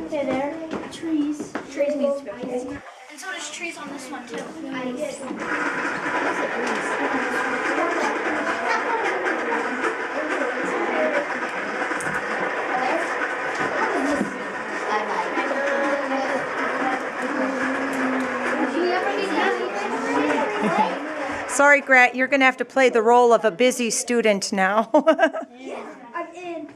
Okay, there. Trees. Trees needs to be okay. And so there's trees on this one too. Sorry, Gret, you're going to have to play the role of a busy student now. I'm in.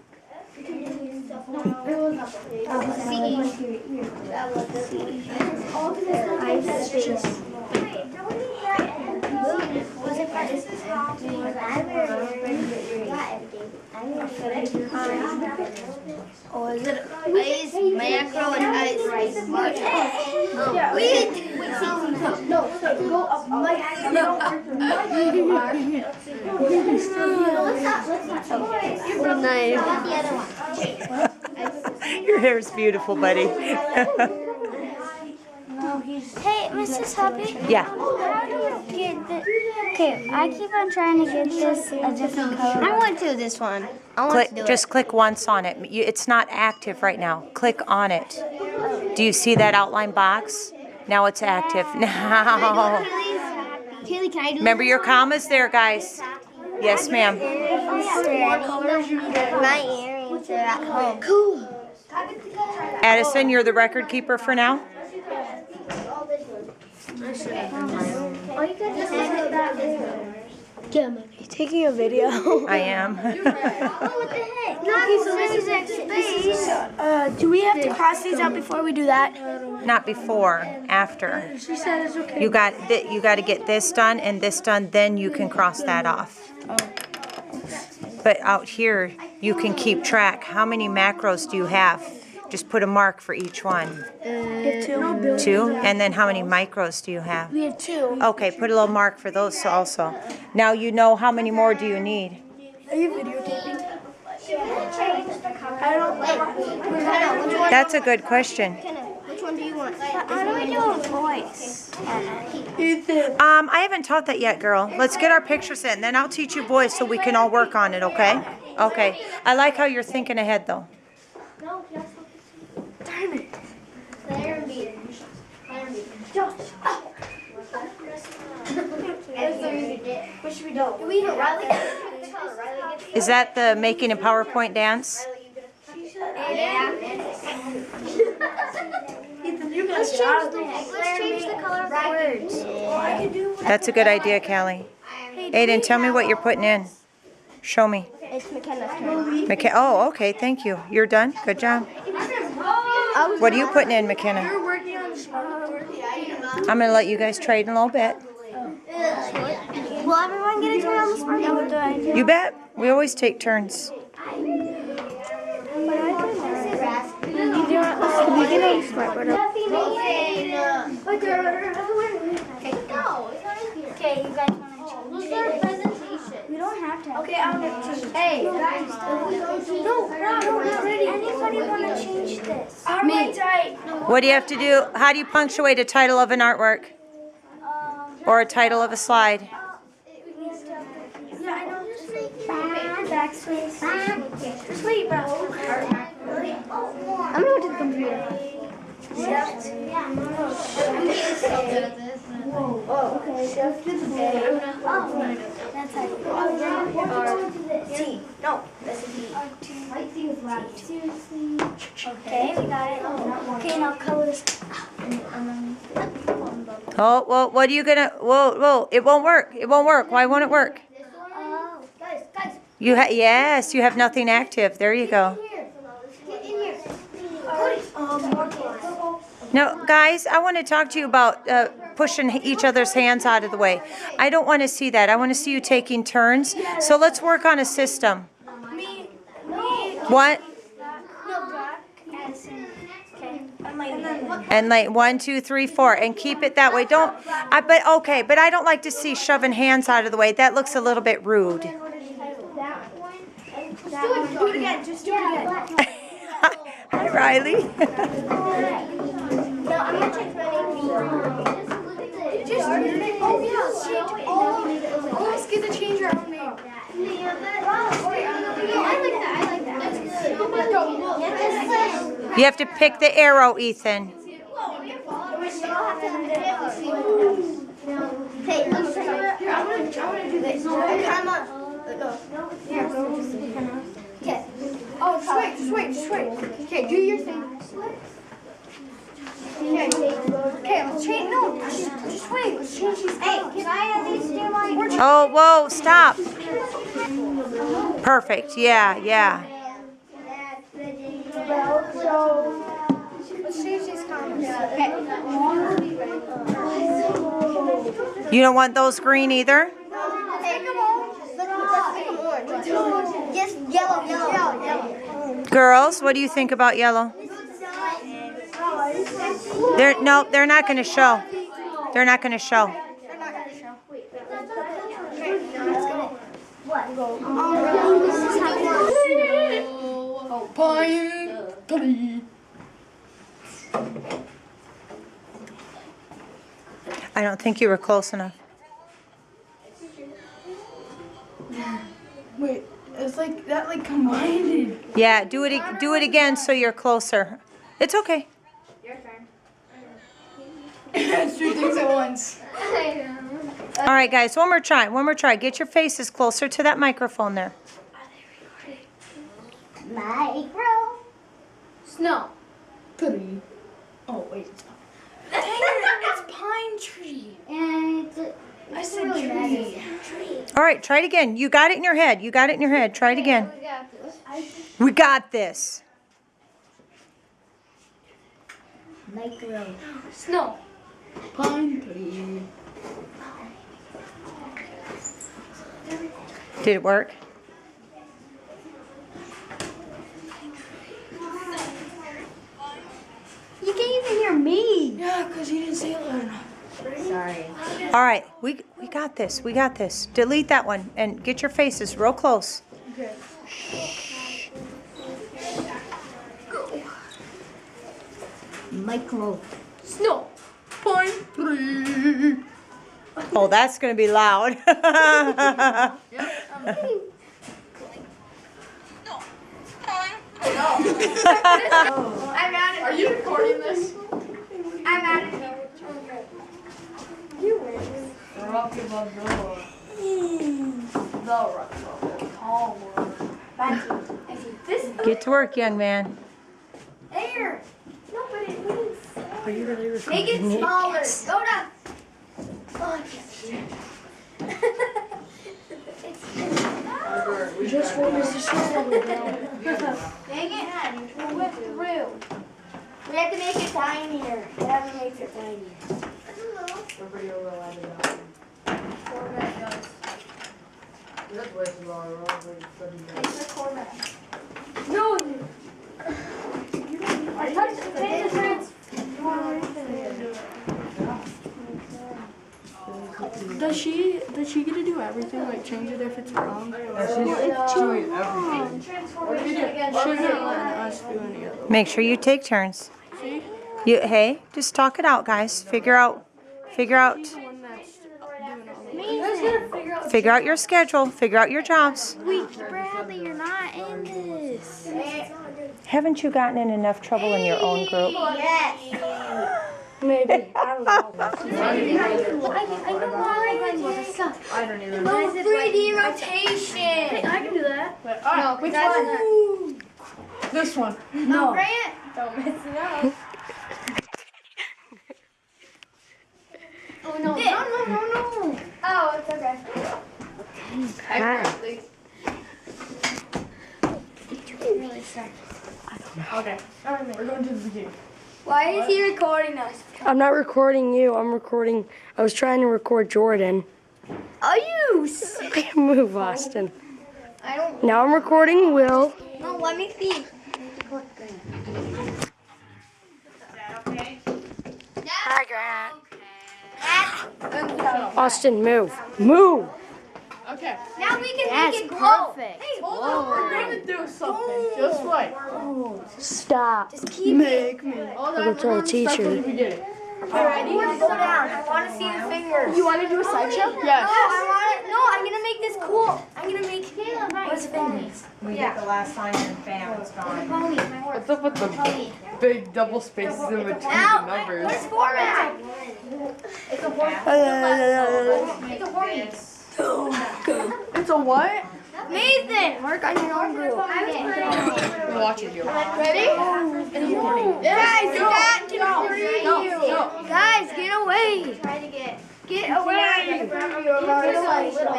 Or is it ice, macro, and ice? Wait. No, so go up. Nice. Your hair is beautiful, buddy. Hey, Mrs. Happy? Yeah. How do you get this? Okay, I keep on trying to get this a different color. I want to this one. I want to do Just click once on it. It's not active right now. Click on it. Do you see that outline box? Now it's active. Now. Kaylee, can I do Remember your commas there, guys. Yes, ma'am. My earrings are at home. Cool. Addison, you're the record keeper for now? You taking a video? I am. What the heck? Okay, so this is space. Do we have to cross these out before we do that? Not before, after. She said it's okay. You got to get this done and this done, then you can cross that off. But out here, you can keep track. How many macros do you have? Just put a mark for each one. Two. 2? And then how many micros do you have? We have 2. Okay, put a little mark for those also. Now you know how many more do you need? Are you videotaping? I don't know. That's a good question. Which one do you want? How do we do a voice? I haven't taught that yet, girl. Let's get our pictures in. Then I'll teach you boys so we can all work on it, okay? Okay. I like how you're thinking ahead, though. Darn it. What should we do? Do we even Riley? Is that the making a PowerPoint dance? Let's change the color of the words. That's a good idea, Callie. Aiden, tell me what you're putting in. Show me. It's McKenna's turn. Oh, okay, thank you. You're done? Good job. What are you putting in, McKenna? You're working on SmartBoard. I'm going to let you guys trade in a little bit. Will everyone get a turn on the SmartBoard? You bet. We always take turns. Okay, you guys want to change presentation? We don't have to. Okay, I'm going to change. Hey, guys. No, not ready. Anybody want to change this? I'm right tight. What do you have to do? How do you punctuate a title of an artwork? Or a title of a slide? Yeah, I know. Backspace. Just wait, bro. I'm going to go to the computer. Oh, okay. That's good. That's how you T. No, that's a D. Okay, we got it. Okay, now colors. Oh, well, what are you going to... Whoa, it won't work. It won't work. Why won't it work? Guys. Yes, you have nothing active. There you go. Get in here. No, guys, I want to talk to you about pushing each other's hands out of the way. I don't want to see that. I want to see you taking turns. So let's work on a system. Me. What? Okay. And like 1, 2, 3, 4, and keep it that way. But I don't like to see shoving hands out of the way. That looks a little bit rude. Do it again. Just do it again. Hi, Riley. No, I'm not changing my name. Just let's get the change our own name. I like that. That's good. You have to pick the arrow, Ethan. Hey, let's try. Here, I'm gonna do this. Come on. Here, okay. Oh, just wait. Okay, do your thing. Okay, let's change. No, just wait. Let's change these. Hey, can I have these do my? Oh, whoa, stop. Perfect. Yeah. Let's change these comments. Okay. You don't want those green either? Hey, come on. Let's make them orange. Yes, yellow. Girls, what do you think about yellow? They're not going to show. They're not going to show. They're not gonna show. Okay, now let's go. What? Pine tree. I don't think you were close enough. Wait, it's like that, like combined. Yeah, do it again so you're closer. It's okay. Your turn. It's 2 things at once. All right, guys, one more try. Get your faces closer to that microphone there. Micro. Snow. Tree. Oh wait. Dang it, it's pine tree. And I said tree. All right, try it again. You got it in your head. Try it again. We got this. Micro. Snow. Pine tree. Did it work? You can't even hear me. Yeah, because you didn't say it loud enough. Sorry. All right, we got this. Delete that one and get your faces real close. Okay. Micro. Snow. Pine tree. Oh, that's going to be loud. I'm out of Are you recording this? I'm out of here. You win. Rocky Balboa. The Rocky Balboa. This Get to work, young man. air. No, but it wouldn't. Are you really Make it smaller. Go down. Oh, Just hold this to Dang it. We'll whip through. We have to make it tinier. That makes it tinier. No. I touched the fingers. Does she get to do everything? Like change it if it's wrong? She's doing everything. She's not letting us do any of them. Make sure you take turns. See? Hey, just talk it out, guys. Figure out The one that's doing all the Figure out your schedule. Figure out your jobs. Wait, Bradley, you're not in this. Haven't you gotten in enough trouble in your own group? Yes. Maybe. I don't know. I don't even know. 3D rotation. I can do that. No, which one? This one. No. Grant. Don't mess it up. Oh no. No. Oh, it's okay. Really sorry. Okay. We're going to the beginning. Why is he recording us? I'm not recording you. I was trying to record Jordan. Are you? Move, Austin. I don't. Now I'm recording Will. No, let me see. Hi, Grant. Okay. Austin, move. Move. Okay. Now we can make it glow. perfect. Hey, Hold on. We're going to do something. Just wait. Stop. just keep Make me. Hold on. I'll tell the teacher. From the beginning. ready? Go down. I want to see the fingers. You want to do a slideshow? No, Yes. I want it. No, I'm gonna make this cool. I'm gonna make. Where's the fingers? We get the last line and bam, it's gone. What's up with the big double spaces in between the numbers? What's format? It's a format. It's a what? Nathan, work on your own group. I'm watching you. Ready? Guys, get away. Guys, get away. Get away.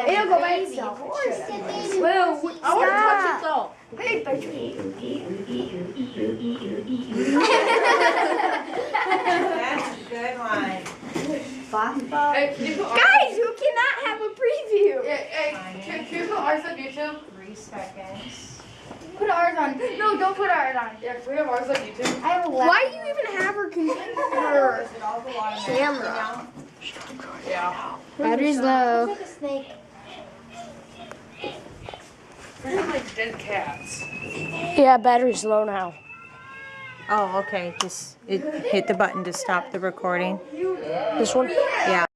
It'll go by itself. Well, I want to touch it though. Wait, but That's a good one. Hey, can you put guys, who cannot have a preview? can you put ours on YouTube? 3 seconds. Put ours on. No, don't put ours on. Yeah, can we have ours on YouTube? I have 11. Why do you even have her computer? Camera. Yeah. Battery's low. We're like dead cats. Yeah, battery's low now. Oh, okay. Just hit the button to stop the recording. This one? Yeah.